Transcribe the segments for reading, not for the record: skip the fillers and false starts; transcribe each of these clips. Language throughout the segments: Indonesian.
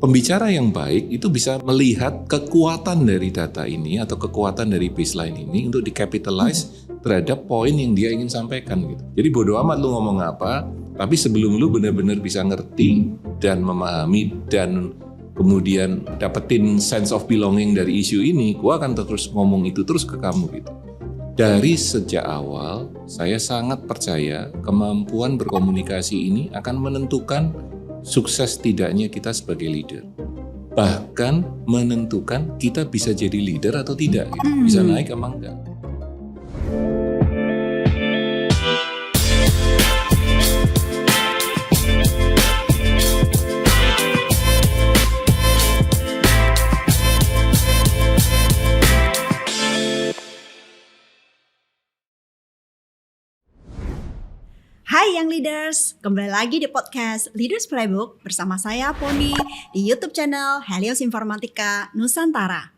pembicara yang baik itu bisa melihat kekuatan dari data ini atau kekuatan dari baseline ini untuk di-capitalize terhadap poin yang dia ingin sampaikan gitu. Jadi bodo amat lu ngomong apa, tapi sebelum lu benar-benar bisa ngerti dan memahami dan kemudian dapetin sense of belonging dari isu ini, gua akan terus ngomong itu terus ke kamu gitu. Dari sejak awal, saya sangat percaya kemampuan berkomunikasi ini akan menentukan sukses tidaknya kita sebagai leader. Bahkan menentukan kita bisa jadi leader atau tidak gitu. Bisa naik emang enggak. Hai Young Leaders, kembali lagi di podcast Leaders Playbook bersama saya Poni di YouTube channel Helios Informatika Nusantara.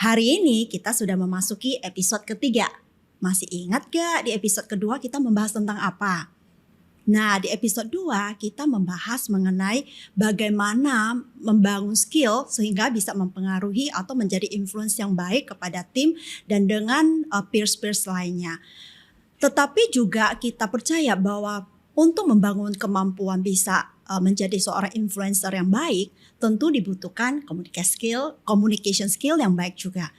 Hari ini kita sudah memasuki episode ketiga. Masih ingat gak di episode kedua kita membahas tentang apa? Nah, di episode 2 kita membahas mengenai bagaimana membangun skill sehingga bisa mempengaruhi atau menjadi influence yang baik kepada tim dan dengan peers-peers lainnya. Tetapi juga kita percaya bahwa untuk membangun kemampuan bisa menjadi seorang influencer yang baik, tentu dibutuhkan communication skill yang baik juga.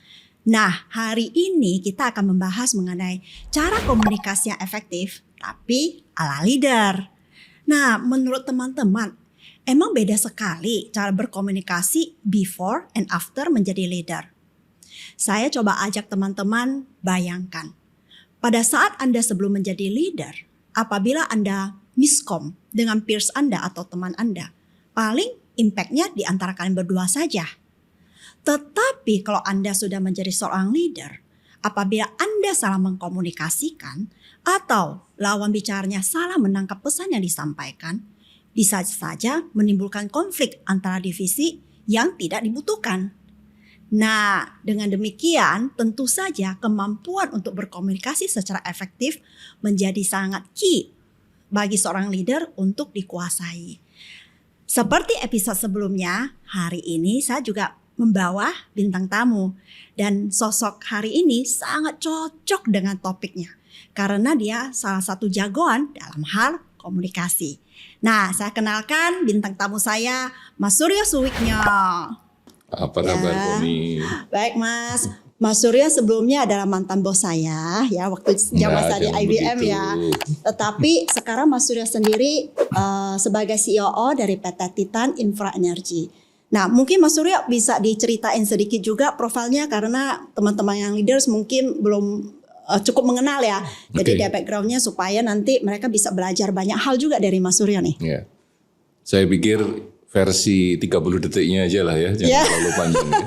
Nah, hari ini kita akan membahas mengenai cara komunikasi yang efektif, tapi ala leader. Nah, menurut teman-teman, emang beda sekali cara berkomunikasi before and after menjadi leader. Saya coba ajak teman-teman bayangkan. Pada saat Anda sebelum menjadi leader, apabila Anda miskom dengan peers Anda atau teman Anda, paling impact-nya di antara kalian berdua saja. Tetapi kalau Anda sudah menjadi seorang leader, apabila Anda salah mengkomunikasikan atau lawan bicaranya salah menangkap pesan yang disampaikan, bisa saja menimbulkan konflik antara divisi yang tidak dibutuhkan. Nah, dengan demikian tentu saja kemampuan untuk berkomunikasi secara efektif menjadi sangat key bagi seorang leader untuk dikuasai. Seperti episode sebelumnya, hari ini saya juga membawa bintang tamu dan sosok hari ini sangat cocok dengan topiknya karena dia salah satu jagoan dalam hal komunikasi. Nah, saya kenalkan bintang tamu saya, Mas Suryo Suwiknyo. Apa kabar Poni? Baik Mas. Mas Suryo sebelumnya adalah mantan bos saya ya waktu zaman saya di IBM begitu. Ya. Tetapi sekarang Mas Suryo sendiri sebagai CEO dari PT Titan Infra Energy. Nah, mungkin Mas Suryo bisa diceritain sedikit juga profilnya karena teman-teman yang leaders mungkin belum cukup mengenal ya. Jadi dari backgroundnya supaya nanti mereka bisa belajar banyak hal juga dari Mas Suryo nih. Ya. Saya pikir versi 30 detiknya aja lah ya, jangan terlalu panjang ya.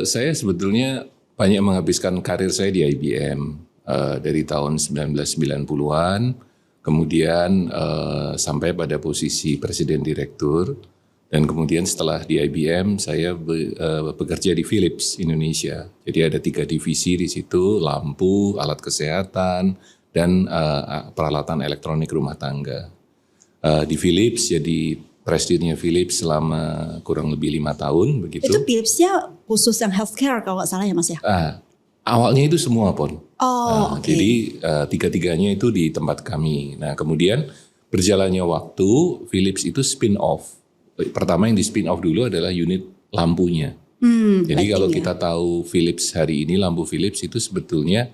Saya sebetulnya banyak menghabiskan karir saya di IBM dari tahun 1990-an, kemudian sampai pada posisi presiden direktur, dan kemudian setelah di IBM saya bekerja di Philips Indonesia. Jadi ada 3 divisi di situ, lampu, alat kesehatan, dan peralatan elektronik rumah tangga. Di Philips jadi presidennya Philips selama kurang lebih 5 tahun begitu. Itu Philipsnya khusus yang healthcare kalau nggak salah ya Mas ya? Awalnya itu semua Pon. Okay. Jadi 3-3-nya itu di tempat kami. Nah kemudian berjalannya waktu Philips itu spin off. Pertama yang di spin off dulu adalah unit lampunya. Jadi kalau kita tahu Philips hari ini, lampu Philips itu sebetulnya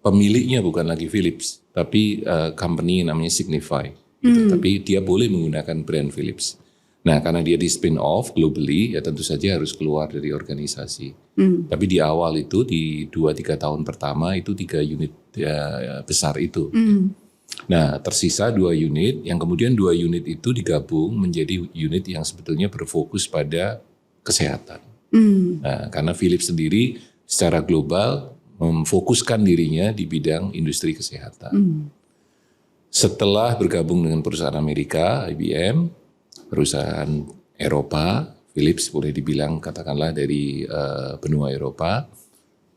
pemiliknya bukan lagi Philips, tapi company namanya Signify. Gitu. Tapi dia boleh menggunakan brand Philips. Nah karena dia di spin off globally ya tentu saja harus keluar dari organisasi. Tapi di awal itu di 2-3 tahun pertama itu 3 unit besar itu. Nah tersisa 2 unit yang kemudian 2 unit itu digabung menjadi unit yang sebetulnya berfokus pada kesehatan. Nah karena Philips sendiri secara global memfokuskan dirinya di bidang industri kesehatan. Setelah bergabung dengan perusahaan Amerika, IBM, perusahaan Eropa, Philips boleh dibilang katakanlah dari benua Eropa,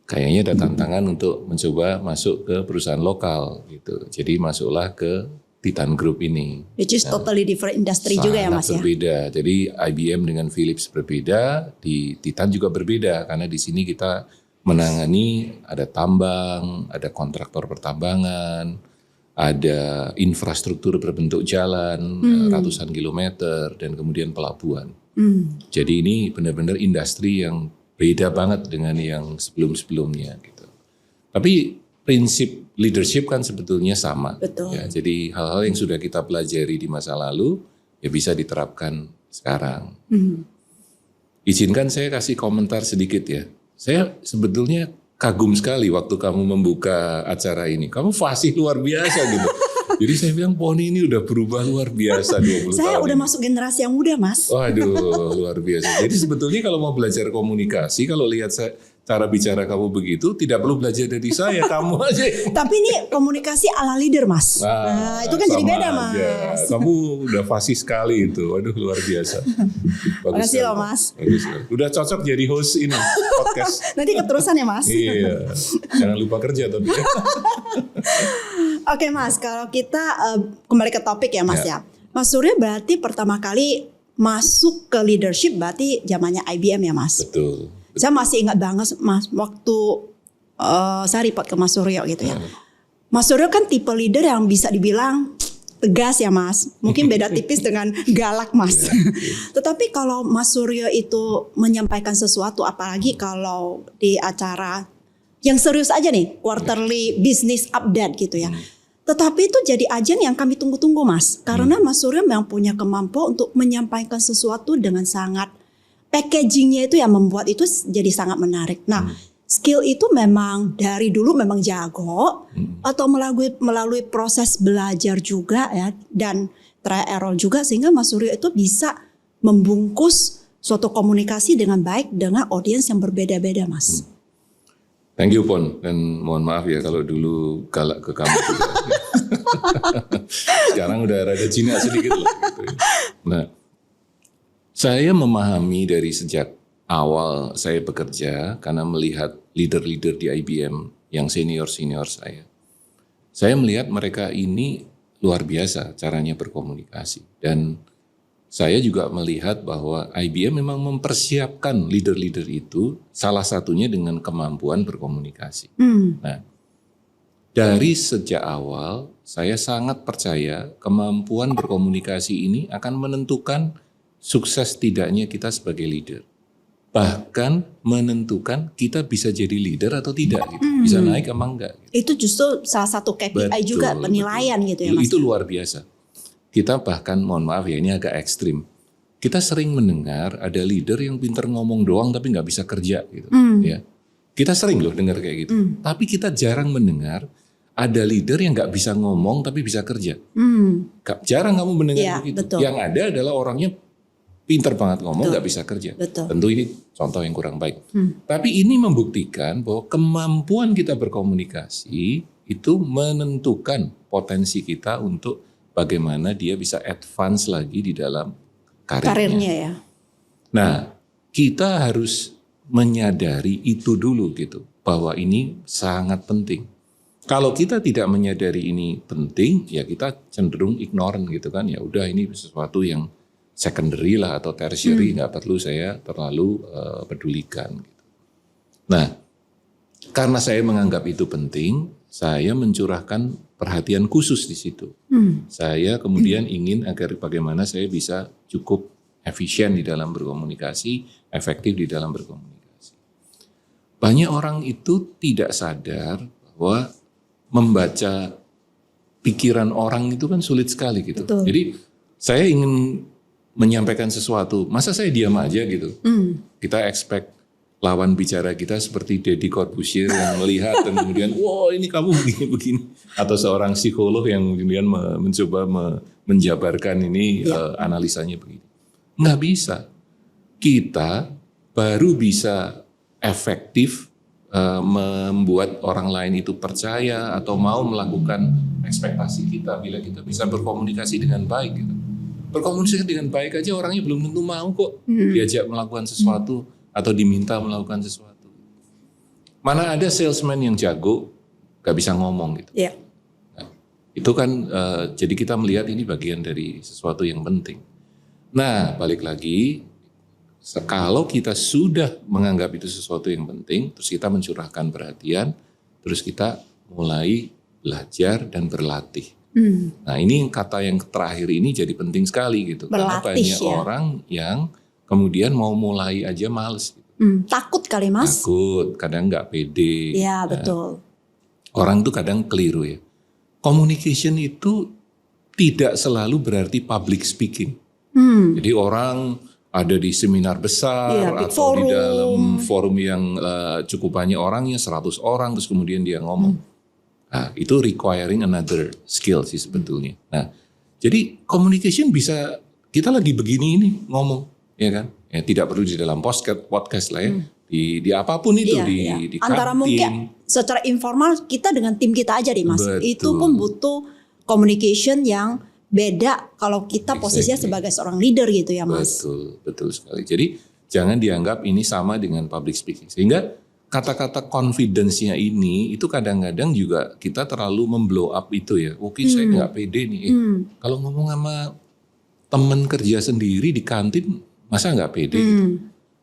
kayaknya ada tantangan untuk mencoba masuk ke perusahaan lokal gitu. Jadi masuklah ke Titan Group ini. Which is totally different industry juga ya Mas ya? Berbeda. Jadi IBM dengan Philips berbeda, di Titan juga berbeda karena di sini kita menangani ada tambang, ada kontraktor pertambangan, ada infrastruktur berbentuk jalan ratusan kilometer dan kemudian pelabuhan. Jadi ini benar-benar industri yang beda banget dengan yang sebelum-sebelumnya gitu. Tapi prinsip leadership kan sebetulnya sama. Betul. Ya, jadi hal-hal yang sudah kita pelajari di masa lalu ya bisa diterapkan sekarang. Izinkan saya kasih komentar sedikit ya. Saya sebetulnya kagum sekali waktu kamu membuka acara ini. Kamu fasih luar biasa gitu. Jadi saya bilang Poni ini udah berubah luar biasa 20 tahun. Saya udah masuk generasi yang muda Mas. Waduh, luar biasa. Jadi sebetulnya kalau mau belajar komunikasi, kalau lihat cara bicara kamu begitu, tidak perlu belajar dari saya, kamu aja. Tapi ini komunikasi ala leader Mas. Nah, itu kan jadi beda aja. Mas. Kamu udah fasih sekali itu, waduh luar biasa. Bagus Makasih loh Mas. Bagus. Udah cocok jadi host ini, podcast. Nanti keterusan ya Mas. Iya, jangan lupa kerja tapi. Oke Mas, kalau kita kembali ke topik ya Mas ya. Mas Surya berarti pertama kali masuk ke leadership berarti zamannya IBM ya Mas. Betul. Saya masih ingat banget Mas waktu saya report ke Mas Suryo gitu ya. Mas Suryo kan tipe leader yang bisa dibilang tegas ya Mas. Mungkin beda tipis dengan galak Mas. Tetapi kalau Mas Suryo itu menyampaikan sesuatu apalagi kalau di acara yang serius aja nih, quarterly business update gitu ya. Tetapi itu jadi ajang yang kami tunggu-tunggu Mas. Karena Mas Suryo memang punya kemampuan untuk menyampaikan sesuatu dengan sangat, packagingnya itu yang membuat itu jadi sangat menarik. Nah, skill itu memang dari dulu memang jago atau melalui proses belajar juga ya dan trial error juga sehingga Mas Suryo itu bisa membungkus suatu komunikasi dengan baik dengan audiens yang berbeda-beda Mas. Thank you Pon, dan mohon maaf ya kalau dulu galak ke kamu juga. Sekarang udah rada jinak sedikit lah. Gitu. Nah, saya memahami dari sejak awal saya bekerja karena melihat leader-leader di IBM yang senior-senior saya. Saya melihat mereka ini luar biasa caranya berkomunikasi. Dan saya juga melihat bahwa IBM memang mempersiapkan leader-leader itu salah satunya dengan kemampuan berkomunikasi. Nah, dari sejak awal saya sangat percaya kemampuan berkomunikasi ini akan menentukan sukses tidaknya kita sebagai leader. Bahkan menentukan kita bisa jadi leader atau tidak gitu. Bisa naik apa enggak. Gitu. Itu justru salah satu KPI juga penilaian gitu ya Mas. Itu luar biasa. Kita bahkan mohon maaf ya ini agak ekstrim. Kita sering mendengar ada leader yang pintar ngomong doang tapi nggak bisa kerja gitu. Ya. Kita sering loh dengar kayak gitu. Tapi kita jarang mendengar ada leader yang nggak bisa ngomong tapi bisa kerja. Jarang kamu mendengar begitu. Betul. Yang ada adalah orangnya pintar banget ngomong nggak bisa kerja. Betul. Tentu ini contoh yang kurang baik. Tapi ini membuktikan bahwa kemampuan kita berkomunikasi itu menentukan potensi kita untuk bagaimana dia bisa advance lagi di dalam karirnya ya. Nah, kita harus menyadari itu dulu gitu, bahwa ini sangat penting. Kalau kita tidak menyadari ini penting, ya kita cenderung ignorant gitu kan. Ya udah ini sesuatu yang secondary lah atau tertiary, nggak perlu saya terlalu pedulikan. Gitu. Nah, karena saya menganggap itu penting, saya mencurahkan perhatian khusus di situ. Saya kemudian ingin agar bagaimana saya bisa cukup efisien di dalam berkomunikasi, efektif di dalam berkomunikasi. Banyak orang itu tidak sadar bahwa membaca pikiran orang itu kan sulit sekali gitu. Betul. Jadi saya ingin menyampaikan sesuatu, masa saya diam aja gitu? Kita expect lawan bicara kita seperti Deddy Corbuzier yang melihat dan kemudian, wow ini kamu begini-begini. Atau seorang psikolog yang kemudian mencoba menjabarkan ini analisanya begini. Nggak bisa. Kita baru bisa efektif membuat orang lain itu percaya atau mau melakukan ekspektasi kita bila kita bisa berkomunikasi dengan baik. Gitu. Berkomunikasi dengan baik aja orangnya belum tentu mau kok diajak melakukan sesuatu atau diminta melakukan sesuatu. Mana ada salesman yang jago gak bisa ngomong gitu. Yeah. Nah, Itu kan jadi kita melihat ini bagian dari sesuatu yang penting. Nah, balik lagi, kalau kita sudah menganggap itu sesuatu yang penting, terus kita mencurahkan perhatian, terus kita mulai belajar dan berlatih. Nah, ini kata yang terakhir ini jadi penting sekali gitu. Karena banyak orang yang kemudian mau mulai aja males. Gitu. Takut kali Mas. Takut, kadang nggak pede. Iya, betul. Orang tuh kadang keliru ya. Communication itu tidak selalu berarti public speaking. Jadi orang ada di seminar besar atau di dalam forum yang cukup banyak orangnya, 100 orang, terus kemudian dia ngomong. Nah, itu requiring another skill sih sebetulnya. Nah, jadi communication bisa, kita lagi begini ini ngomong, ya kan? Ya, tidak perlu di dalam podcast lah ya. Di apapun itu, di antara mungkin secara informal kita dengan tim kita aja deh Mas. Betul. Itu pun butuh communication yang beda kalau kita posisinya sebagai seorang leader gitu ya Mas. Betul sekali. Jadi jangan dianggap ini sama dengan public speaking. Sehingga kata-kata confidence-nya ini itu kadang-kadang juga kita terlalu memblow up itu ya. Oke, saya nggak pede nih. Kalau ngomong sama teman kerja sendiri di kantin, masa nggak pede gitu.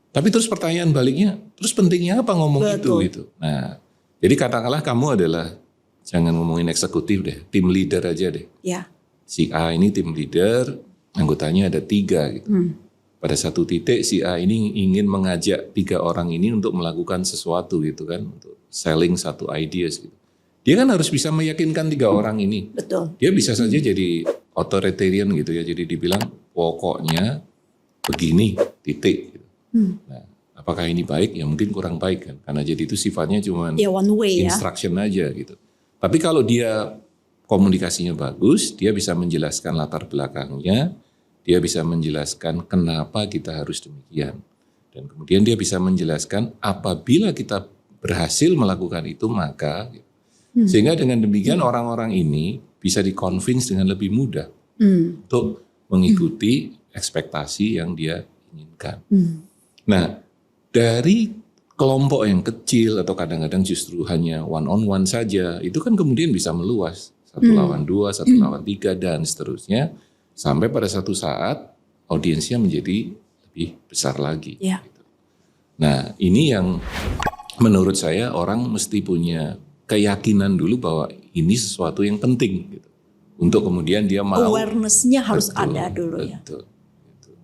Tapi terus pertanyaan baliknya, terus pentingnya apa ngomong itu gitu. Nah, jadi katakanlah kamu adalah, jangan ngomongin eksekutif deh, tim leader aja deh. Ya. Si A ini tim leader, anggotanya ada 3 gitu. Pada satu titik si A ini ingin mengajak 3 orang ini untuk melakukan sesuatu gitu kan, untuk selling satu ideas gitu. Dia kan harus bisa meyakinkan 3 orang ini. Betul. Dia bisa saja jadi authoritarian gitu ya, jadi dibilang pokoknya begini, titik. Gitu. Nah, apakah ini baik? Ya mungkin kurang baik kan, karena jadi itu sifatnya cuma one way, instruction aja gitu. Tapi kalau dia komunikasinya bagus, dia bisa menjelaskan latar belakangnya, dia bisa menjelaskan kenapa kita harus demikian. Dan kemudian dia bisa menjelaskan apabila kita berhasil melakukan itu maka, sehingga dengan demikian orang-orang ini bisa di-convince dengan lebih mudah untuk mengikuti ekspektasi yang dia inginkan. Nah, dari kelompok yang kecil atau kadang-kadang justru hanya one on one saja, itu kan kemudian bisa meluas. 1 lawan 2, 1 lawan 3 dan seterusnya. Sampai pada satu saat audiensnya menjadi lebih besar lagi. Ya. Gitu. Nah, ini yang menurut saya orang mesti punya keyakinan dulu bahwa ini sesuatu yang penting. Gitu. Untuk kemudian dia mau. Awareness-nya harus ada dulu ya.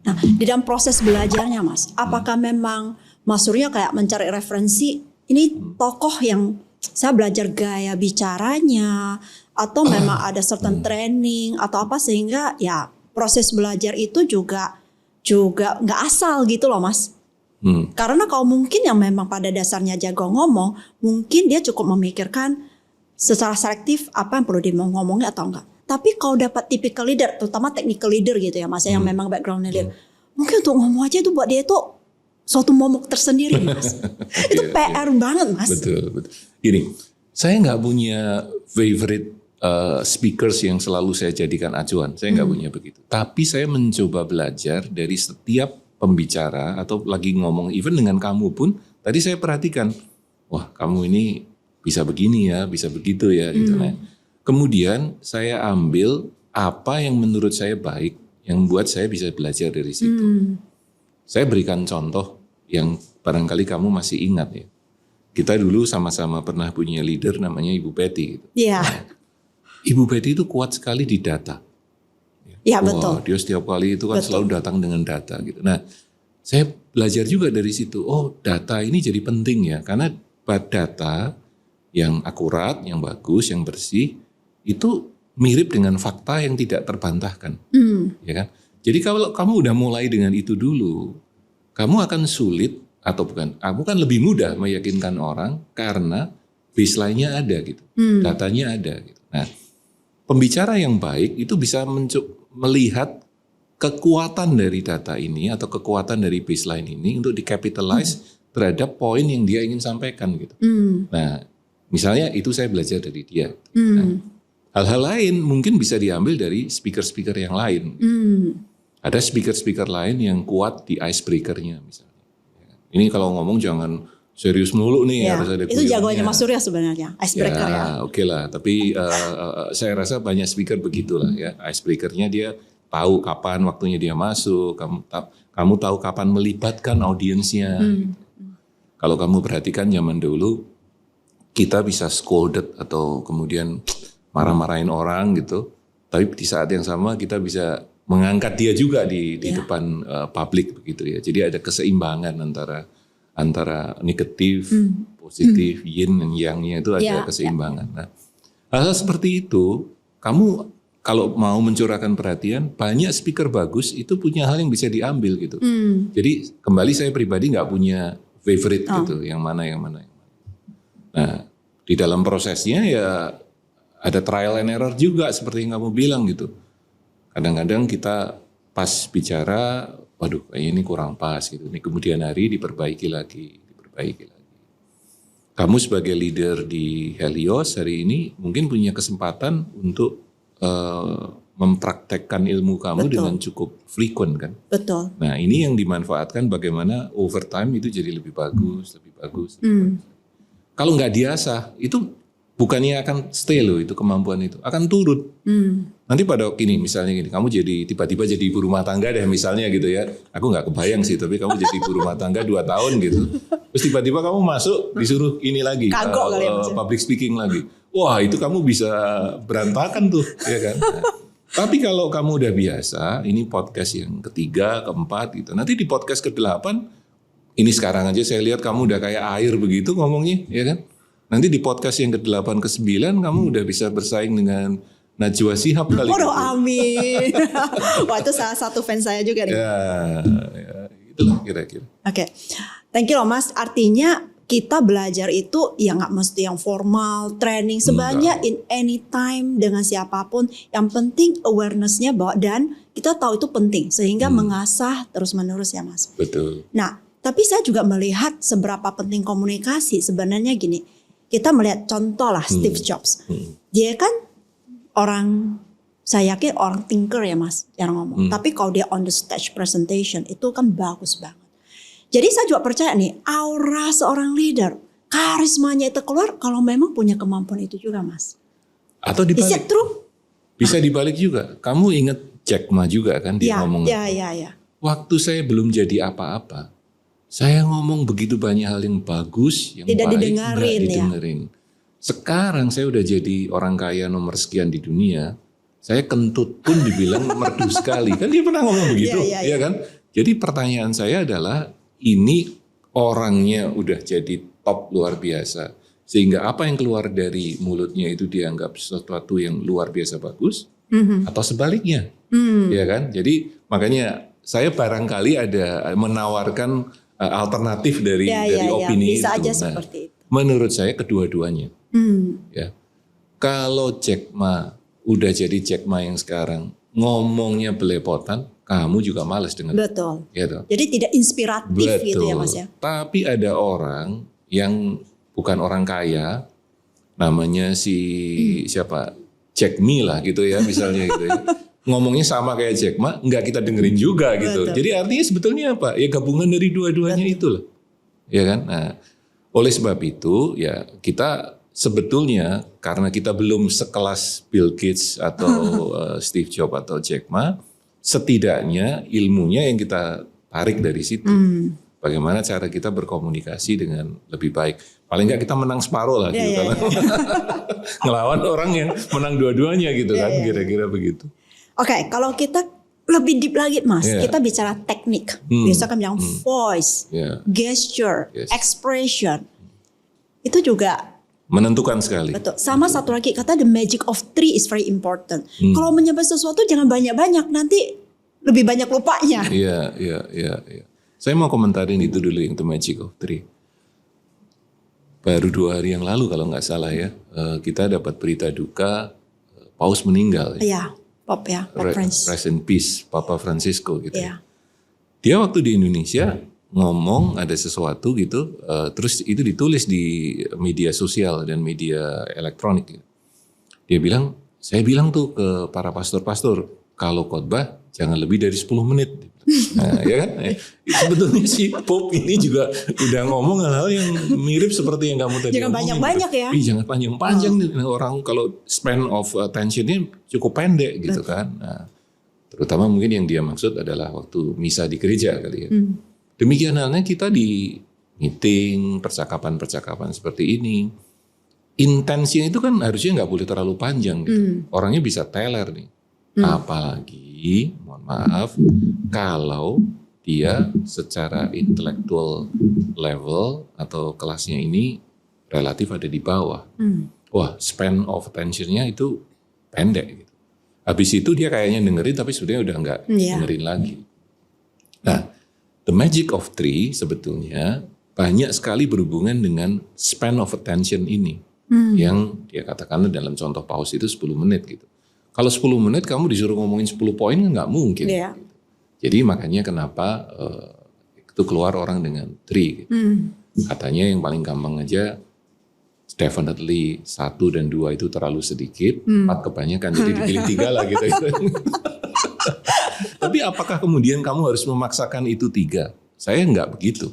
Nah, di dalam proses belajarnya Mas, apakah memang Mas Suryo kayak mencari referensi, ini tokoh yang saya belajar gaya bicaranya, atau memang ada certain training atau apa sehingga ya proses belajar itu juga nggak asal gitu loh Mas. Karena kalau mungkin yang memang pada dasarnya jago ngomong, mungkin dia cukup memikirkan secara selektif apa yang perlu dia mau ngomongnya atau enggak. Tapi kalau dapat typical leader, terutama technical leader gitu ya Mas, yang memang background leader, mungkin untuk ngomong aja itu buat dia itu suatu momok tersendiri Mas. Itu PR banget Mas. Betul. Gini, saya nggak punya favorite speakers yang selalu saya jadikan acuan. Saya nggak punya begitu. Tapi saya mencoba belajar dari setiap pembicara atau lagi ngomong, even dengan kamu pun, tadi saya perhatikan, wah kamu ini bisa begini ya, bisa begitu ya. Gitu. Nah, kemudian saya ambil apa yang menurut saya baik, yang buat saya bisa belajar dari situ. Saya berikan contoh yang barangkali kamu masih ingat ya. Kita dulu sama-sama pernah punya leader namanya Ibu Betty. Gitu. Iya. Nah, Ibu Betty itu kuat sekali di data. Ya betul. Dia setiap kali itu kan selalu datang dengan data gitu. Nah, saya belajar juga dari situ. Oh, data ini jadi penting ya, karena data yang akurat, yang bagus, yang bersih itu mirip dengan fakta yang tidak terbantahkan, ya kan? Jadi kalau kamu udah mulai dengan itu dulu, kamu akan sulit atau bukan? Kamu kan lebih mudah meyakinkan orang karena baseline-nya ada gitu, datanya ada gitu. Nah, pembicara yang baik itu bisa melihat kekuatan dari data ini atau kekuatan dari baseline ini untuk di-capitalize terhadap poin yang dia ingin sampaikan gitu. Nah, misalnya itu saya belajar dari dia. Nah, hal-hal lain mungkin bisa diambil dari speaker-speaker yang lain. Ada speaker-speaker lain yang kuat di icebreaker-nya misalnya. Ini kalau ngomong jangan serius mulu nih, Ya, harus ada itu jagoannya guyonnya. Mas Surya sebenarnya, icebreaker ya. Oke lah, tapi saya rasa banyak speaker begitulah ya. Icebreakernya dia tahu kapan waktunya dia masuk, kamu tahu kapan melibatkan audiensnya. Kalau kamu perhatikan zaman dulu, kita bisa scolded atau kemudian marah-marahin orang gitu, tapi di saat yang sama kita bisa mengangkat dia juga di depan publik begitu ya. Jadi ada keseimbangan antara negatif, positif, yin dan yang-nya itu ada keseimbangan. Nah, hal seperti itu, kamu kalau mau mencurahkan perhatian, banyak speaker bagus itu punya hal yang bisa diambil gitu. Jadi kembali saya pribadi nggak punya favorite gitu, yang mana. Nah, di dalam prosesnya ya ada trial and error juga seperti yang kamu bilang gitu. Kadang-kadang kita pas bicara, waduh kayaknya ini kurang pas gitu. Ini kemudian hari diperbaiki lagi. Kamu sebagai leader di Helios hari ini mungkin punya kesempatan untuk mempraktekkan ilmu kamu dengan cukup frequent kan. Betul. Nah ini yang dimanfaatkan bagaimana overtime itu jadi lebih bagus. Kalau nggak diasah itu bukannya akan stay loh, itu kemampuan itu akan turun. Nanti pada gini misalnya gini, kamu jadi tiba-tiba jadi ibu rumah tangga deh misalnya gitu ya. Aku nggak kebayang sih, tapi kamu jadi ibu rumah tangga 2 tahun gitu. Terus tiba-tiba kamu masuk disuruh ini lagi, public speaking lagi. Wah itu kamu bisa berantakan tuh, ya kan. Nah, tapi kalau kamu udah biasa, ini podcast yang ketiga, keempat gitu. Nanti di podcast ke-8, ini sekarang aja saya lihat kamu udah kayak air begitu ngomongnya, ya kan. Nanti di podcast yang ke-8, ke-9 kamu udah bisa bersaing dengan Najwa Shihab kali. Waduh amin. Wah itu salah satu fans saya juga nih. Ya itulah kira-kira. Oke. Thank you loh Mas. Artinya kita belajar itu ya nggak mesti yang formal, training sebanyak in anytime dengan siapapun. Yang penting awareness-nya bahwa dan kita tahu itu penting sehingga mengasah terus-menerus ya Mas. Betul. Nah, tapi saya juga melihat seberapa penting komunikasi. Sebenarnya gini, kita melihat contoh lah Steve Jobs. Dia kan saya yakin orang thinker ya Mas yang ngomong. Tapi kalau dia on the stage presentation itu kan bagus banget. Jadi saya juga percaya nih aura seorang leader, karismanya itu keluar kalau memang punya kemampuan itu juga Mas. Atau Is dibalik. it true? Bisa dibalik juga. Kamu ingat Jack Ma juga kan dia ngomong. Ya. Waktu saya belum jadi apa-apa, saya ngomong begitu banyak hal yang bagus, yang Tidak baik, didengarin, nggak didengerin. Sekarang saya udah jadi orang kaya nomor sekian di dunia, saya kentut pun dibilang merdu sekali. Kan dia pernah ngomong begitu, ya kan? Jadi pertanyaan saya adalah, ini orangnya udah jadi top luar biasa. Sehingga apa yang keluar dari mulutnya itu dianggap sesuatu yang luar biasa bagus, atau sebaliknya. Ya kan? Jadi makanya saya barangkali ada menawarkan alternatif dari opini bisa itu. aja Nah, seperti itu. menurut saya kedua-duanya. Ya. Kalau Jack Ma udah jadi Jack Ma yang sekarang ngomongnya belepotan, kamu juga malas dengar. Betul. Gitu. Jadi tidak inspiratif gitu ya Mas ya. Tapi ada orang yang bukan orang kaya, namanya siapa? Jack Mi lah gitu ya misalnya gitu ya. Ngomongnya sama kayak Jack Ma, nggak kita dengerin juga gitu. Betul. Jadi artinya sebetulnya apa? Ya gabungan dari dua-duanya itu loh. Ya kan? Nah, oleh sebab itu ya kita sebetulnya karena kita belum sekelas Bill Gates atau Steve Jobs atau Jack Ma, setidaknya ilmunya yang kita tarik dari situ. Bagaimana cara kita berkomunikasi dengan lebih baik. Paling nggak kita menang separuh lah gitu. Ngelawan orang yang menang dua-duanya gitu kan. Kira-kira begitu. Oke, kalau kita lebih deep lagi Mas, kita bicara teknik. Biasa kan bilang voice, gesture, expression. Itu juga menentukan sekali. betul. Sama satu lagi kata the magic of three is very important. Kalau menyebut sesuatu jangan banyak-banyak, nanti lebih banyak lupanya. Iya. Saya mau komentarin itu dulu yang the magic of three. Baru 2 hari yang lalu kalau nggak salah ya, kita dapat berita duka Paus meninggal. Iya, Pop Francis. Rest in peace, Papa Francisco gitu. Iya. Dia waktu di Indonesia ngomong ada sesuatu gitu, terus itu ditulis di media sosial dan media elektronik. Gitu. Dia bilang, saya bilang tuh ke para pastor-pastor, kalau khotbah jangan lebih dari 10 menit. Nah, ya kan? Sebetulnya si Pope ini juga udah ngomong hal-hal yang mirip seperti yang kamu tadi Jangan ngomongin. banyak-banyak ya. Jangan panjang-panjang nih. Orang kalau span of attention-nya cukup pendek gitu kan. Nah, terutama mungkin yang dia maksud adalah waktu misa di gereja kali ya. Demikian halnya kita di meeting, percakapan-percakapan seperti ini. Intensinya itu kan harusnya nggak boleh terlalu panjang gitu. Orangnya bisa teler nih. Apalagi, mohon maaf, kalau dia secara intellectual level atau kelasnya ini relatif ada di bawah. Wah, span of attention-nya itu pendek gitu. Habis itu dia kayaknya dengerin tapi sebenarnya udah nggak dengerin lagi. Nah, the magic of three sebetulnya banyak sekali berhubungan dengan span of attention ini. Yang dia katakan dalam contoh pause itu 10 menit gitu. Kalau 10 menit kamu disuruh ngomongin 10 poin nggak mungkin. Yeah. Jadi makanya kenapa itu keluar orang dengan three. Gitu. Katanya yang paling gampang aja definitely 1 dan 2 itu terlalu sedikit, 4 kebanyakan jadi dipilih 3 lah gitu. Tapi apakah kemudian kamu harus memaksakan itu 3? Saya nggak begitu.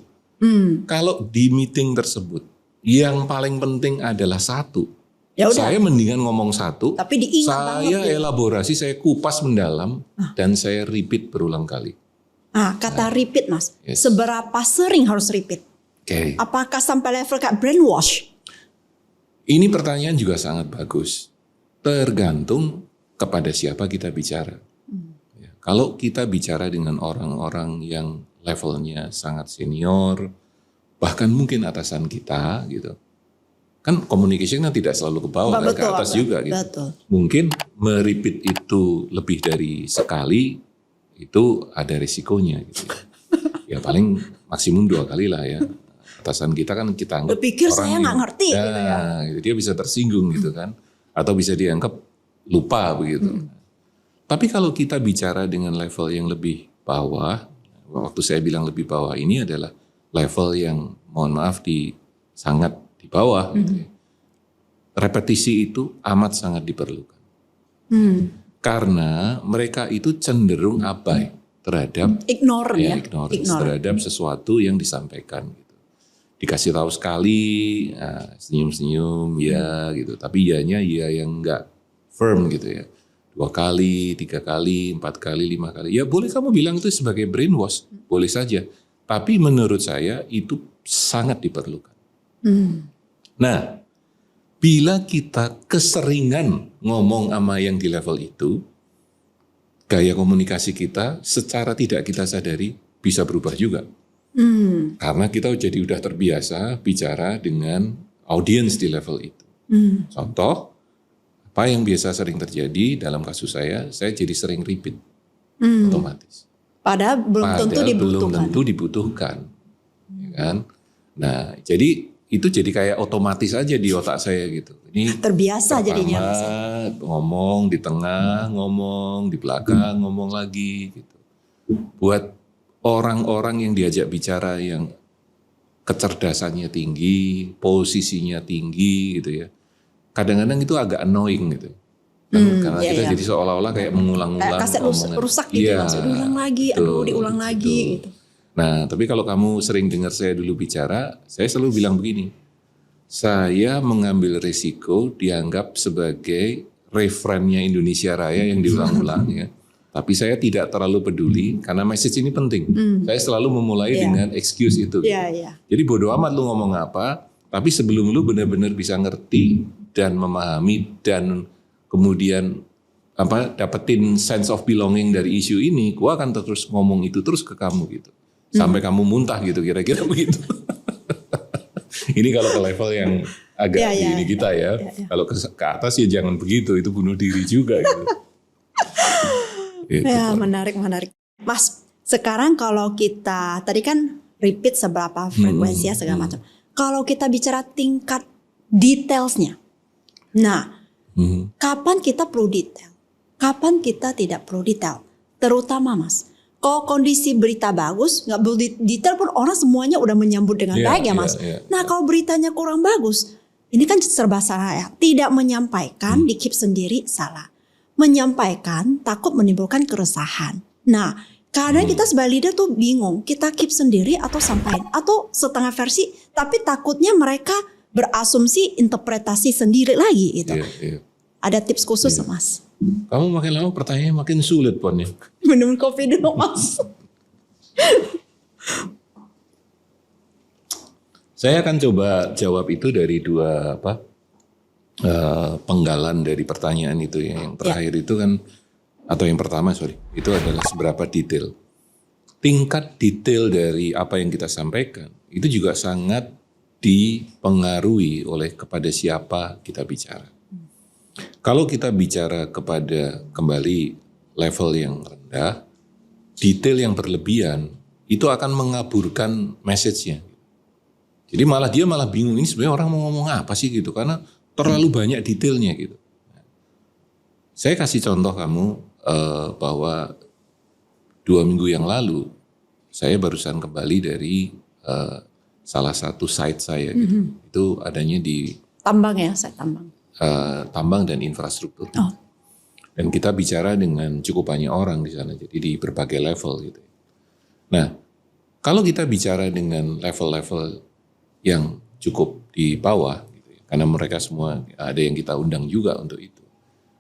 Kalau di meeting tersebut yang paling penting adalah 1. Ya saya mendingan ngomong 1, tapi diingat saya elaborasi, saya kupas mendalam, dan saya repeat berulang kali. Kata repeat Mas, seberapa sering harus repeat? Okay. Apakah sampai level kayak brainwash? Ini pertanyaan juga sangat bagus. Tergantung kepada siapa kita bicara. Ya, kalau kita bicara dengan orang-orang yang levelnya sangat senior, bahkan mungkin atasan kita gitu. Kan communication tidak selalu ke bawah, kan ke atas juga gitu. Betul. Mungkin merepeat itu lebih dari sekali, itu ada risikonya gitu. Ya paling maksimum 2 kali lah ya. Atasan kita kan kita anggap berpikir saya nggak ngerti gitu ya. Gitu. Dia bisa tersinggung gitu kan. Atau bisa dianggap lupa begitu. Tapi kalau kita bicara dengan level yang lebih bawah, waktu saya bilang lebih bawah ini adalah level yang mohon maaf sangat di bawah. Gitu ya. Repetisi itu amat sangat diperlukan. Karena mereka itu cenderung abai terhadap ignorance terhadap sesuatu yang disampaikan. Gitu. Dikasih tahu sekali, senyum-senyum ya gitu. Tapi iya yang enggak firm gitu ya. 2 kali, 3 kali, 4 kali, 5 kali. Ya boleh kamu bilang itu sebagai brainwash, boleh saja. Tapi menurut saya itu sangat diperlukan. Nah, bila kita keseringan ngomong sama yang di level itu, gaya komunikasi kita secara tidak kita sadari bisa berubah juga. Karena kita jadi udah terbiasa bicara dengan audiens di level itu. Contoh, apa yang biasa sering terjadi dalam kasus saya jadi sering repeat otomatis. Padahal belum tentu dibutuhkan. Ya kan? Nah, jadi itu jadi kayak otomatis aja di otak saya gitu. Ini terbiasa jadinya. Ngomong di tengah, ngomong di belakang, ngomong lagi gitu. Buat orang-orang yang diajak bicara yang kecerdasannya tinggi, posisinya tinggi gitu ya. Kadang-kadang itu agak annoying gitu. Karena kita jadi seolah-olah kayak mengulang-ulang kaset rusak gitu, ulang lagi, diulang lagi gitu. Nah, tapi kalau kamu sering dengar saya dulu bicara, saya selalu bilang begini. Saya mengambil risiko dianggap sebagai referennya Indonesia Raya yang diulang-ulang ya. Tapi saya tidak terlalu peduli karena message ini penting. Saya selalu memulai dengan excuse itu. Jadi bodo amat lu ngomong apa, tapi sebelum lu benar-benar bisa ngerti dan memahami dan kemudian dapetin sense of belonging dari isu ini, gua akan terus ngomong itu terus ke kamu gitu. Sampai kamu muntah gitu, kira-kira begitu. Ini kalau ke level yang agak ini kita ya. Kalau ke atas ya jangan begitu, itu bunuh diri juga gitu. Ya, menarik. Mas, sekarang kalau kita, tadi kan repeat seberapa frekuensi segala macam. Kalau kita bicara tingkat detailsnya. Nah, kapan kita perlu detail? Kapan kita tidak perlu detail? Terutama Mas, kalau kondisi berita bagus, nggak perlu detail pun orang semuanya udah menyambut dengan baik ya Mas. Nah kalau beritanya kurang bagus, ini kan serba salah ya. Tidak menyampaikan, dikip sendiri salah. Menyampaikan takut menimbulkan keresahan. Nah Kadang kita sebagai leader tuh bingung, kita keep sendiri atau sampaikan, atau setengah versi, tapi takutnya mereka berasumsi interpretasi sendiri lagi gitu. Iya. Ada tips khusus Mas? Kamu makin lama pertanyaannya makin sulit Pon ya. Minum kopi dulu Mas. Saya akan coba jawab itu dari dua penggalan dari pertanyaan itu ya. Yang terakhir itu kan, atau yang pertama itu adalah seberapa detail. Tingkat detail dari apa yang kita sampaikan itu juga sangat dipengaruhi oleh kepada siapa kita bicara. Kalau kita bicara kepada kembali level yang rendah, detail yang berlebihan itu akan mengaburkan message-nya. Jadi dia malah bingung, ini sebenarnya orang mau ngomong apa sih gitu, karena terlalu banyak detailnya gitu. Saya kasih contoh kamu bahwa 2 minggu yang lalu saya barusan kembali dari salah satu site saya gitu. Itu adanya di tambang ya, saya tambang. Tambang dan infrastruktur. Dan kita bicara dengan cukup banyak orang di sana, jadi di berbagai level gitu. Nah, kalau kita bicara dengan level-level yang cukup di bawah, gitu, karena mereka semua ada yang kita undang juga untuk itu,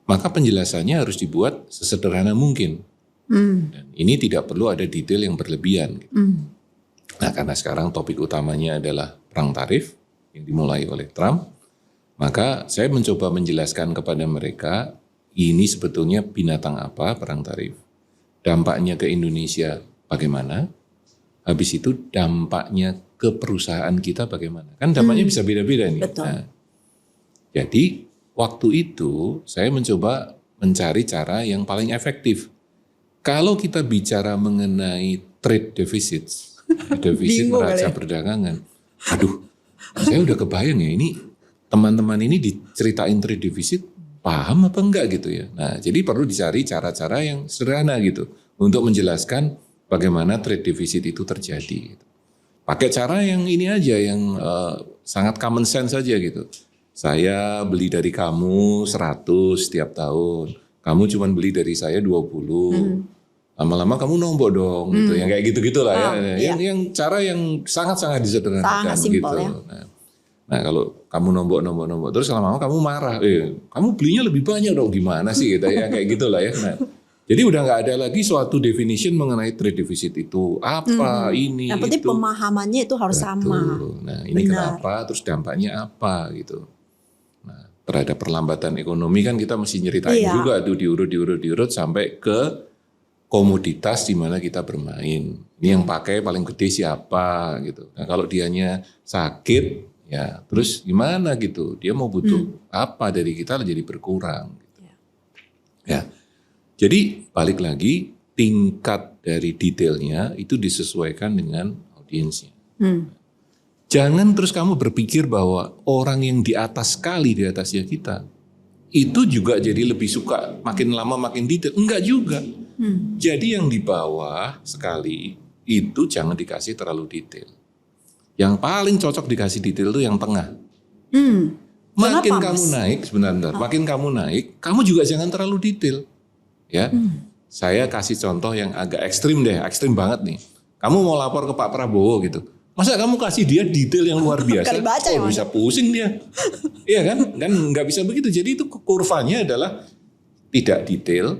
maka penjelasannya harus dibuat sesederhana mungkin. Dan ini tidak perlu ada detail yang berlebihan. Gitu. Nah, karena sekarang topik utamanya adalah perang tarif yang dimulai oleh Trump, maka saya mencoba menjelaskan kepada mereka ini sebetulnya binatang apa perang tarif, dampaknya ke Indonesia bagaimana, habis itu dampaknya ke perusahaan kita bagaimana. Kan dampaknya bisa beda-beda nih. Betul. Nah, jadi waktu itu saya mencoba mencari cara yang paling efektif. Kalau kita bicara mengenai trade deficit neraca perdagangan, aduh, saya udah kebayang ya ini teman-teman ini diceritain trade deficit paham apa enggak gitu ya. Nah, jadi perlu dicari cara-cara yang sederhana gitu untuk menjelaskan bagaimana trade deficit itu terjadi. Gitu. Pakai cara yang ini aja, yang sangat common sense saja gitu. Saya beli dari kamu 100 setiap tahun, kamu cuma beli dari saya 20. Lama-lama kamu nombok dong gitu. Yang kayak gitu-gitulah ya. Yang cara yang sangat-sangat disederhanakan gitu. Ya. Nah, kalau kamu nombok terus lama-lama kamu marah, kamu belinya lebih banyak dong, gimana sih gitu ya, kayak gitulah ya. Nah, jadi udah nggak ada lagi suatu definition mengenai trade deficit itu apa ini. Yang penting itu. Pemahamannya itu harus sama. Nah, ini kenapa, terus dampaknya apa gitu. Nah, terhadap perlambatan ekonomi kan kita mesti nyeritain juga tuh diurut sampai ke komoditas di mana kita bermain. Ini yang pakai paling gede siapa gitu. Nah, kalau dianya sakit ya, terus gimana gitu? Dia mau butuh apa dari kita jadi berkurang. Gitu. Ya, jadi balik lagi tingkat dari detailnya itu disesuaikan dengan audiensnya. Jangan terus kamu berpikir bahwa orang yang di atas sekali di atasnya kita itu juga jadi lebih suka makin lama makin detail. Enggak juga. Jadi yang di bawah sekali itu jangan dikasih terlalu detail. Yang paling cocok dikasih detail itu yang tengah. Makin kamu naik, sebentar, makin kamu naik, kamu juga jangan terlalu detail. Ya, saya kasih contoh yang agak ekstrim deh, ekstrim banget nih. Kamu mau lapor ke Pak Prabowo gitu, masa kamu kasih dia detail yang luar biasa? Bisa pusing dia, iya kan? Kan nggak bisa begitu. Jadi itu kurvanya adalah tidak detail.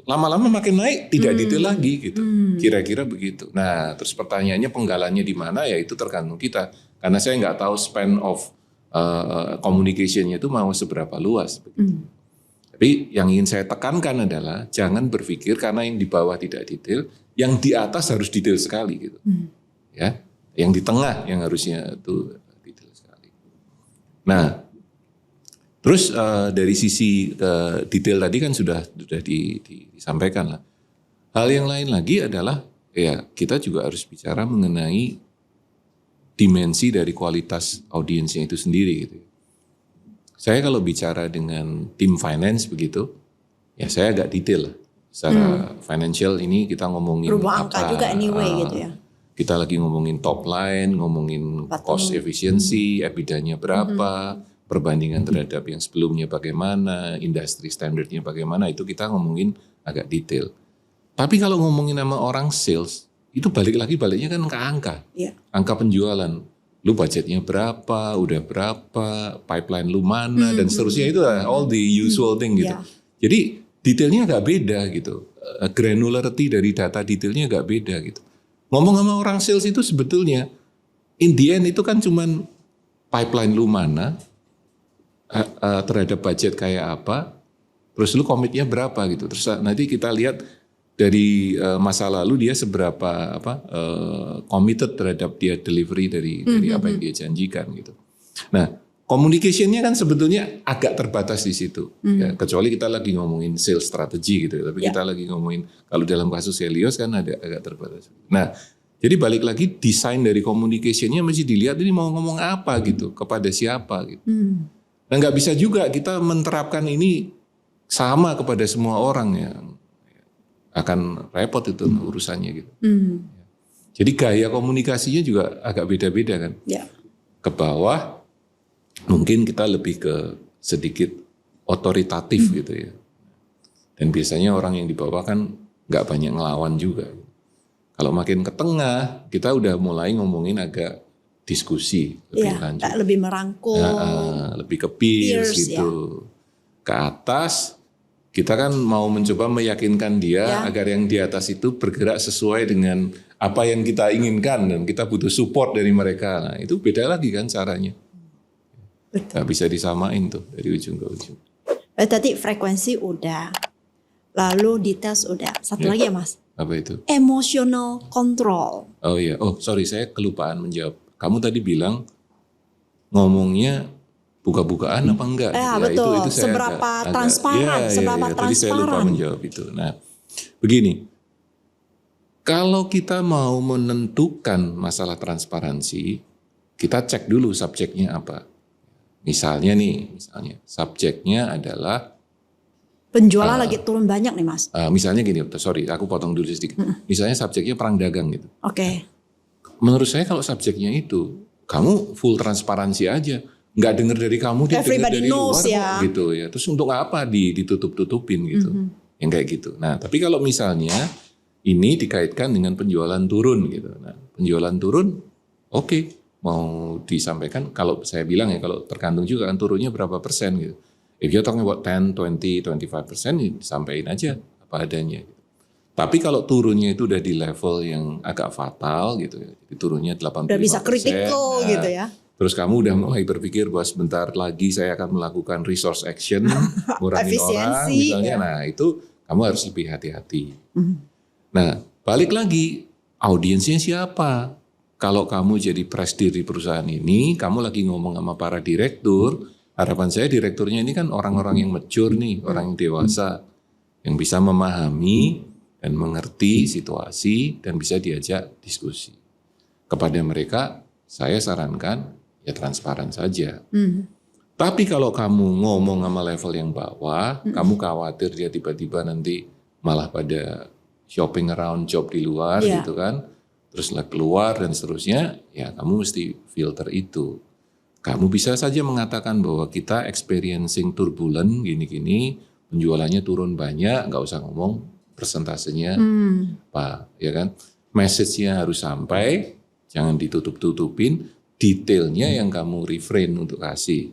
Lama-lama makin naik tidak detail lagi gitu. Kira-kira begitu. Nah, terus pertanyaannya penggalannya di mana ya itu tergantung kita. Karena saya nggak tahu span of communication-nya itu mau seberapa luas. Tapi yang ingin saya tekankan adalah jangan berpikir karena yang di bawah tidak detail, yang di atas harus detail sekali gitu. Ya, yang di tengah yang harusnya itu detail sekali. Nah, terus dari sisi detail tadi kan sudah disampaikan lah. Hal yang lain lagi adalah ya kita juga harus bicara mengenai dimensi dari kualitas audiensnya itu sendiri gitu. Saya kalau bicara dengan tim finance begitu, ya saya agak detail lah. Secara financial ini kita ngomongin berubah angka juga anyway gitu ya. Kita lagi ngomongin top line, ngomongin cost efficiency, EBITDA-nya berapa, perbandingan terhadap yang sebelumnya bagaimana, industri standarnya bagaimana, itu kita ngomongin agak detail. Tapi kalau ngomongin sama orang sales, itu baliknya kan ke angka. Iya. Angka penjualan. Lu budgetnya berapa, udah berapa, pipeline lu mana, dan seterusnya. Itu all the usual thing gitu. Yeah. Jadi detailnya agak beda gitu. Granularity dari data detailnya agak beda gitu. Ngomong sama orang sales itu sebetulnya, in the end itu kan cuman pipeline lu mana, terhadap budget kayak apa, terus lu komitnya berapa gitu. Terus nanti kita lihat dari masa lalu dia seberapa committed terhadap dia delivery dari apa yang dia janjikan gitu. Nah, communication-nya kan sebetulnya agak terbatas di situ. Ya, kecuali kita lagi ngomongin sales strategy gitu. Tapi kita lagi ngomongin kalau dalam kasus Helios kan ada agak terbatas. Nah, jadi balik lagi desain dari communication-nya mesti dilihat ini mau ngomong apa gitu, kepada siapa gitu. Nah, nggak bisa juga kita menerapkan ini sama kepada semua orang ya. Akan repot itu urusannya gitu. Jadi gaya komunikasinya juga agak beda-beda kan. Yeah. Ke bawah mungkin kita lebih ke sedikit otoritatif gitu ya. Dan biasanya orang yang di bawah kan nggak banyak ngelawan juga. Kalau makin ke tengah kita udah mulai ngomongin agak diskusi lebih lanjut. Lebih merangkul. Lebih ke peers gitu. Ke atas kita kan mau mencoba meyakinkan dia agar yang di atas itu bergerak sesuai dengan apa yang kita inginkan dan kita butuh support dari mereka. Nah, itu beda lagi kan caranya. Betul. Gak bisa disamain tuh dari ujung ke ujung. Tadi frekuensi udah, lalu details udah. Satu lagi ya Mas. Apa itu? Emotional control. Oh iya, sorry saya kelupaan menjawab. Kamu tadi bilang ngomongnya buka-bukaan apa enggak? Ya, gitu. betul. Itu saya seberapa transparan, seberapa transparan. Tadi saya lupa menjawab itu. Nah, begini. Kalau kita mau menentukan masalah transparansi, kita cek dulu subjeknya apa. Misalnya subjeknya adalah penjualan lagi turun banyak nih Mas. Misalnya gini, sorry aku potong dulu sedikit. Misalnya subjeknya perang dagang gitu. Oke. Menurut saya kalau subjeknya itu, kamu full transparansi aja. Nggak dengar dari kamu, dia dengar dari luar kok, gitu ya. Terus untuk apa ditutup-tutupin gitu. Yang kayak gitu. Nah, tapi kalau misalnya ini dikaitkan dengan penjualan turun gitu. Nah, penjualan turun oke, mau disampaikan kalau saya bilang ya, kalau tergantung juga kan turunnya berapa persen gitu. If you're talking about 10, 20, 25%, disampaikan aja apa adanya. Tapi kalau turunnya itu udah di level yang agak fatal gitu ya, jadi turunnya 85%. Udah bisa kritikal gitu ya. Terus kamu udah mulai berpikir bahwa sebentar lagi saya akan melakukan resource action, ngurangin orang misalnya. Nah itu kamu harus lebih hati-hati. Nah balik lagi, audiensnya siapa? Kalau kamu jadi presidir di perusahaan ini, kamu lagi ngomong sama para direktur, harapan saya direkturnya ini kan orang-orang yang mature nih, orang yang dewasa, yang bisa memahami dan mengerti situasi dan bisa diajak diskusi. Kepada mereka saya sarankan ya transparan saja. Tapi kalau kamu ngomong sama level yang bawah, kamu khawatir dia tiba-tiba nanti malah pada shopping around job di luar gitu kan, terus lah keluar dan seterusnya, ya kamu mesti filter itu. Kamu bisa saja mengatakan bahwa kita experiencing turbulent gini-gini, penjualannya turun banyak, nggak usah ngomong persentasenya apa, ya kan? Message-nya harus sampai, jangan ditutup-tutupin, detailnya yang kamu refrain untuk kasih.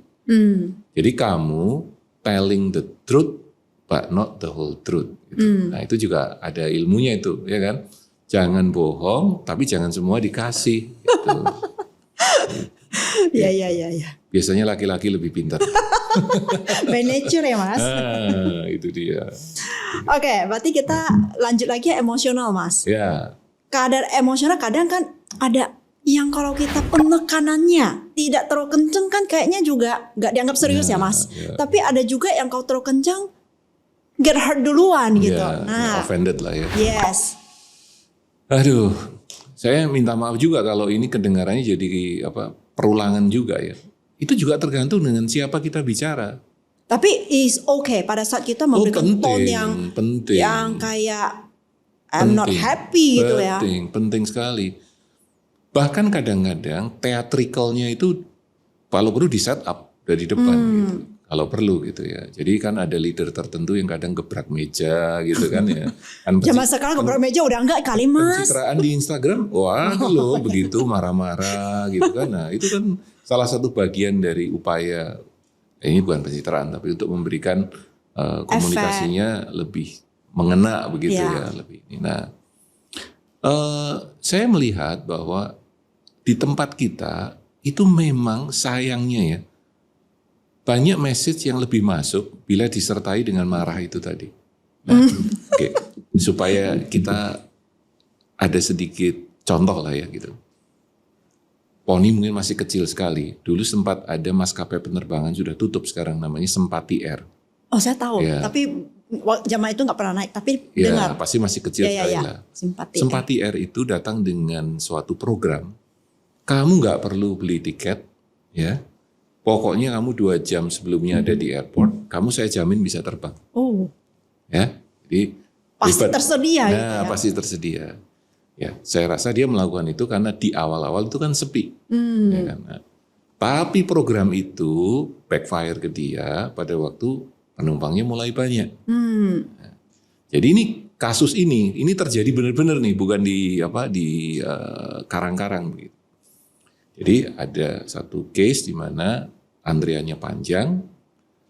Jadi kamu telling the truth, but not the whole truth. Gitu. Nah itu juga ada ilmunya itu, ya kan? Jangan bohong, tapi jangan semua dikasih. Gitu. Ya. Biasanya laki-laki lebih pintar. By nature ya Mas. Itu dia. Oke, berarti kita lanjut lagi emosional Mas. Ya. Kadar emosional kadang kan ada yang kalau kita penekanannya tidak terlalu kenceng kan kayaknya juga nggak dianggap serius ya Mas. Tapi ada juga yang kalau terlalu kencang get hurt duluan gitu. Nah, offended lah ya. Yes. Aduh, saya minta maaf juga kalau ini kedengarannya jadi perulangan juga ya. Itu juga tergantung dengan siapa kita bicara. Tapi is okay pada saat kita memberikan tone yang kayak I'm not happy gitu ya. Penting sekali. Bahkan kadang-kadang teatrikalnya itu kalau perlu di set up dari depan gitu. kalau perlu gitu ya. Jadi kan ada leader tertentu yang kadang gebrak meja gitu kan ya. Kan Zaman sekarang gebrak meja udah enggak kali Mas. pencitraan di Instagram, wah itu loh begitu marah-marah gitu kan. Nah itu kan salah satu bagian dari upaya, ini bukan pencitraan tapi untuk memberikan komunikasinya lebih mengena begitu ya lebih. Nah saya melihat bahwa di tempat kita itu memang sayangnya ya, banyak message yang lebih masuk bila disertai dengan marah itu tadi. Nah, supaya kita ada sedikit contoh lah ya gitu. Poni mungkin masih kecil sekali. Dulu sempat ada maskapai penerbangan sudah tutup sekarang namanya Sempati Air. Oh saya tahu, tapi zaman itu nggak pernah naik, tapi dengar. Pasti masih kecil sekali lah. Sempati Air itu datang dengan suatu program. Kamu nggak perlu beli tiket, ya. Pokoknya kamu 2 jam sebelumnya ada di airport, kamu saya jamin bisa terbang. Oh. Ya, jadi pasti tersedia. Nah, pasti tersedia. Ya, saya rasa dia melakukan itu karena di awal-awal itu kan sepi. Ya kan? Nah, tapi program itu backfire ke dia pada waktu penumpangnya mulai banyak. Nah, jadi ini kasus ini terjadi benar-benar nih, bukan di karang-karang begitu. Jadi ada satu case di mana antriannya panjang,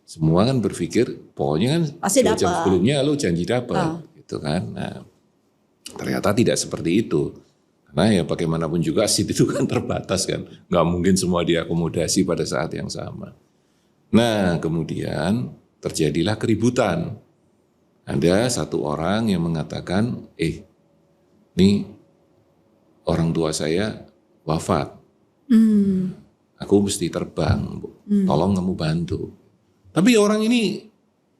semua kan berpikir pokoknya kan 2 jam sebelumnya lo janji dapat, gitu kan. Nah, ternyata tidak seperti itu. Karena ya bagaimanapun juga seat itu kan terbatas kan, nggak mungkin semua diakomodasi pada saat yang sama. Nah, kemudian terjadilah keributan. Ada satu orang yang mengatakan, ini orang tua saya wafat. Aku mesti terbang, tolong kamu bantu. Tapi orang ini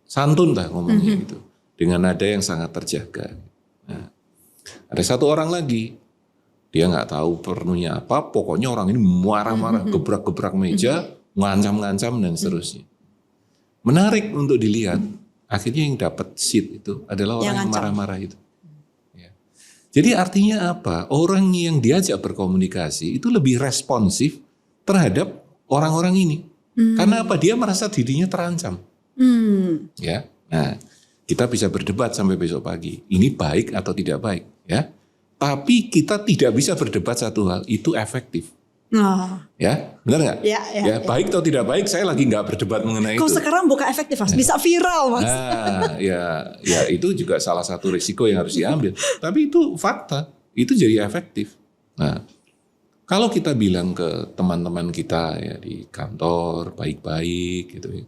santun lah ngomongnya gitu, dengan nada yang sangat terjaga. Nah, ada satu orang lagi, dia nggak tahu perlunya apa, pokoknya orang ini marah-marah, gebrak-gebrak meja, ngancam-ngancam dan seterusnya. Menarik untuk dilihat, akhirnya yang dapat seat itu adalah orang yang marah-marah itu. Jadi artinya apa? Orang yang diajak berkomunikasi itu lebih responsif terhadap orang-orang ini. Karena apa? Dia merasa dirinya terancam. Ya. Nah, kita bisa berdebat sampai besok pagi. Ini baik atau tidak baik, ya. Tapi kita tidak bisa berdebat satu hal, itu efektif. Ya, benar nggak? Ya, baik atau tidak baik, saya lagi nggak berdebat mengenai itu. Kalau sekarang bukan efektif, Mas, bisa viral, Mas. Nah, ya itu juga salah satu risiko yang harus diambil. Tapi itu fakta, itu jadi efektif. Nah, kalau kita bilang ke teman-teman kita ya di kantor baik-baik gitu ya,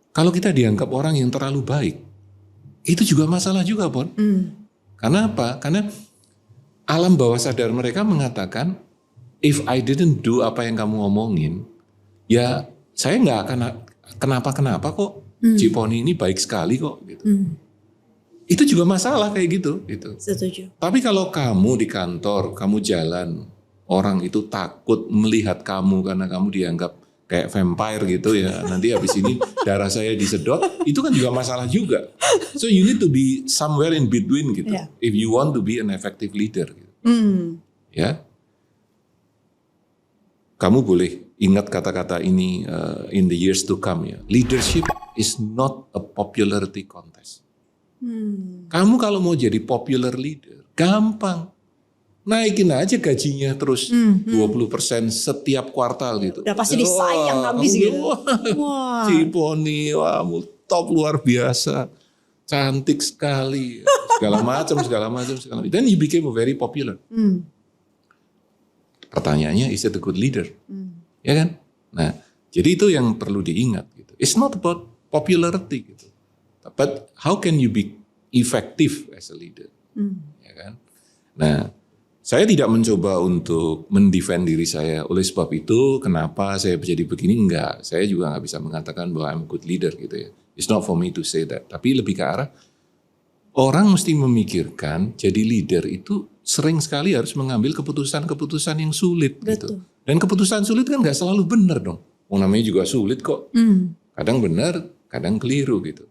kalau kita dianggap orang yang terlalu baik, itu juga masalah juga, Pon. Karena apa? Karena alam bawah sadar mereka mengatakan, if I didn't do apa yang kamu ngomongin, ya saya nggak akan kenapa-kenapa kok. Ciponi ini baik sekali kok. Gitu. Itu juga masalah kayak gitu. Setuju. Tapi kalau kamu di kantor, kamu jalan, orang itu takut melihat kamu karena kamu dianggap kayak vampire gitu ya. Nanti habis ini darah saya disedot, itu kan juga masalah juga. So you need to be somewhere in between gitu. If you want to be an effective leader. Gitu. Ya. Kamu boleh ingat kata-kata ini in the years to come ya. Leadership is not a popularity contest. Kamu kalau mau jadi popular leader, gampang. Naikin aja gajinya terus 20% setiap kuartal gitu. Udah pasti disayang habis gitu. Wah, Ciponi, wah, top luar biasa. Cantik sekali. Segala macam. Then you became very popular. Pertanyaannya, is it a good leader? Ya kan? Nah, jadi itu yang perlu diingat. Gitu. It's not about popularity. Gitu. But how can you be effective as a leader? Ya kan? Nah, saya tidak mencoba untuk mendefend diri saya. Oleh sebab itu, kenapa saya jadi begini? Enggak. Saya juga nggak bisa mengatakan bahwa I'm a good leader. Gitu ya. It's not for me to say that. Tapi lebih ke arah, orang mesti memikirkan jadi leader itu sering sekali harus mengambil keputusan-keputusan yang sulit. Gitu. Dan keputusan sulit kan nggak selalu benar dong. Namanya juga sulit kok. Kadang benar, kadang keliru gitu.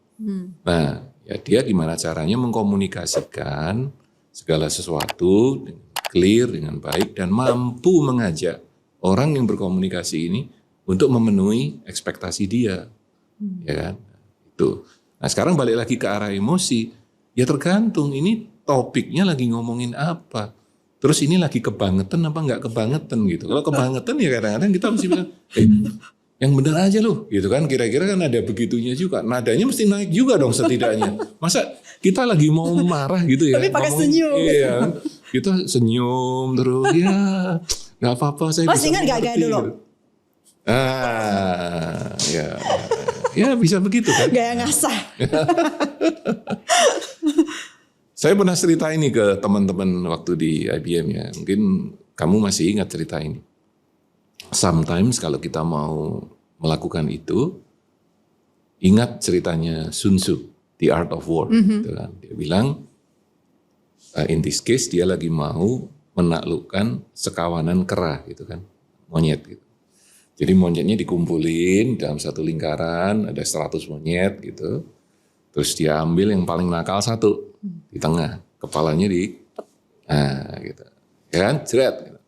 Nah, ya dia gimana caranya mengkomunikasikan segala sesuatu dengan clear, dengan baik, dan mampu mengajak orang yang berkomunikasi ini untuk memenuhi ekspektasi dia. ya kan? Itu. Nah sekarang balik lagi ke arah emosi, ya tergantung ini topiknya lagi ngomongin apa. Terus ini lagi kebangetan apa nggak kebangetan gitu. Kalau kebangetan ya kadang-kadang kita mesti bilang, yang benar aja loh gitu kan. Kira-kira kan ada begitunya juga. Nadanya mesti naik juga dong setidaknya. Masa kita lagi mau marah gitu ya. Tapi pakai senyum. Iya, kita senyum terus ya nggak apa-apa saya Mas ingat nggak gaya dulu? Gitu. Ya bisa begitu kan. Gaya ngasah. Saya pernah cerita ini ke teman-teman waktu di IBM ya. Mungkin kamu masih ingat cerita ini. Sometimes kalau kita mau melakukan itu, ingat ceritanya Sun Tzu, The Art of War. Gitu kan. Dia bilang, in this case dia lagi mau menaklukkan sekawanan kera gitu kan, monyet gitu. Jadi monyetnya dikumpulin dalam satu lingkaran, ada 100 monyet gitu. Terus dia ambil yang paling nakal satu di tengah, kepalanya gitu. Ya kan, jeret. Gitu.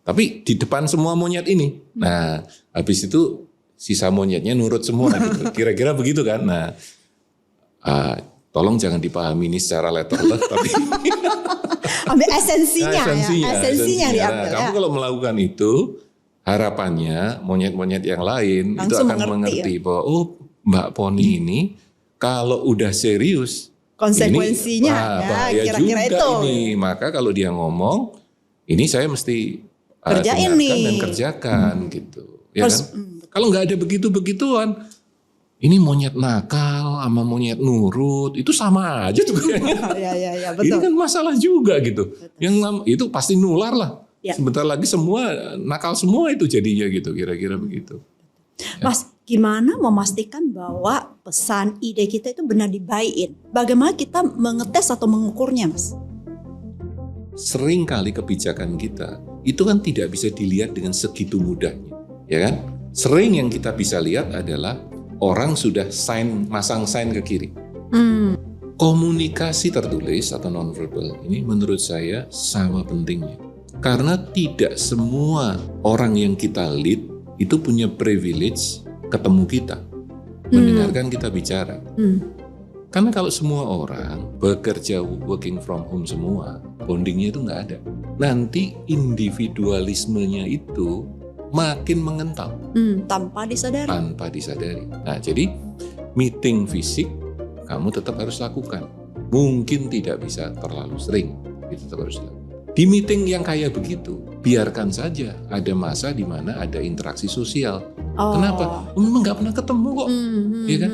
Tapi di depan semua monyet ini. Nah, habis itu sisa monyetnya nurut semua gitu. Kira-kira begitu kan. Nah, tolong jangan dipahami ini secara letterless tapi ambil esensinya. Esensinya diambil. Nah, kamu kalau melakukan itu, harapannya monyet-monyet yang lain langsung itu akan mengerti bahwa oh Mbak Poni ini kalau udah serius konsekuensinya ini, bahaya kira-kira juga itu. Ini. Maka kalau dia ngomong, ini saya mesti kerjain nih dan kerjakan gitu. Ya kan? Kalau nggak ada begitu-begituan, ini monyet nakal sama monyet nurut itu sama aja tuh kayaknya. Ya, betul. Ini kan masalah juga gitu. Betul. Yang itu pasti nular lah. Ya. Sebentar lagi semua nakal semua itu jadinya gitu, kira-kira begitu. Mas, gimana memastikan bahwa pesan ide kita itu benar dibuy-in? Bagaimana kita mengetes atau mengukurnya, Mas? Sering kali kebijakan kita itu kan tidak bisa dilihat dengan segitu mudahnya, ya kan? Sering yang kita bisa lihat adalah orang sudah masang sign ke kiri. Komunikasi tertulis atau nonverbal ini menurut saya sama pentingnya. Karena tidak semua orang yang kita lead itu punya privilege ketemu kita, mendengarkan kita bicara. Karena kalau semua orang bekerja working from home semua, bondingnya itu nggak ada. Nanti individualismenya itu makin mengental. Tanpa disadari. Nah, jadi meeting fisik kamu tetap harus lakukan. Mungkin tidak bisa terlalu sering, itu tetap harus lakukan. Di meeting yang kayak begitu, biarkan saja ada masa di mana ada interaksi sosial. Kenapa? Memang nggak pernah ketemu kok, ya kan?